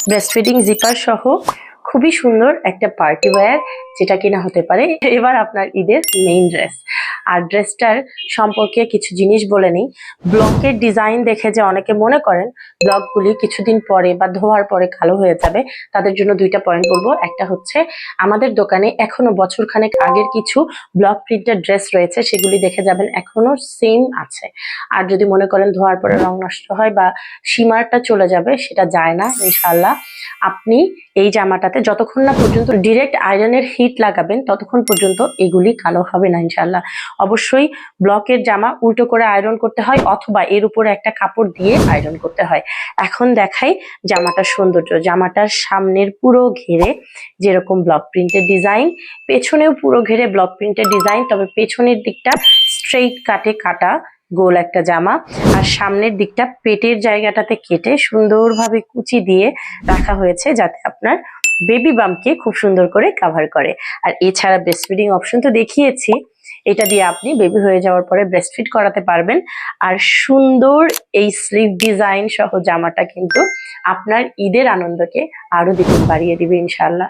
Breastfeeding zipper সহ খুবই সুন্দর একটা পার্টি ওয়্যার, যেটা কিনা হতে পারে এবার আপনার ঈদের মেইন ড্রেস। আর ড্রেসটার সম্পর্কে কিছু জিনিস বলে নিই। ব্লকের ডিজাইন দেখে যে অনেকে মনে করেন ব্লকগুলি কিছুদিন পরে বা ধোয়ার পরে কালো হয়ে যাবে, তাদের জন্য দুইটা পয়েন্ট বলবো। একটা হচ্ছে আমাদের দোকানে এখনো বছরখানেক আগের কিছু ব্লক প্রিন্টেড ড্রেস রয়েছে, সেগুলি দেখে যাবেন এখনো সেম আছে। আর যদি মনে করেন ধোয়ার পরে রং নষ্ট হয় বা শিমারটা চলে যাবে, সেটা যায় না ইনশাআল্লাহ। আপনি এই জামাটাতে যতক্ষণ না পর্যন্ত ডিরেক্ট আয়রনের হিট লাগাবেন ততক্ষণ পর্যন্ত এগুলি কালো হবে না ইনশাআল্লাহ। অবশ্যই ব্লকের জামা উল্টো করে আয়রন করতে হয় অথবা এর উপরে একটা কাপড় দিয়ে আয়রন করতে হয়। এখন দেখাই জামাটার সৌন্দর্য। জামাটার সামনের পুরো ঘেরে যেরকম ব্লক প্রিন্টের ডিজাইন, পেছনেও পুরো ঘেরে ব্লক প্রিন্টের ডিজাইন, তবে পেছনের দিকটা স্ট্রেইট কাটে কাটা গোল একটা জামা, আর সামনের দিকটা পেটের জায়গাটাতে কেটে সুন্দরভাবে কুচি দিয়ে রাখা হয়েছে যাতে আপনার বেবি বাম্পকে খুব সুন্দর করে কাভার করে। আর এছাড়া ব্রেস্ট ফিডিং অপশন তো দেখিয়েছি, এটা দিয়ে আপনি বেবি হয়ে যাওয়ার পরে ব্রেস্ট ফিড করাতে পারবেন। আর সুন্দর এই স্লিভ ডিজাইন সহ জামাটা কিন্তু আপনার ঈদের আনন্দকে আরো দ্বিগুণ বাড়িয়ে দিবে ইনশাআল্লাহ।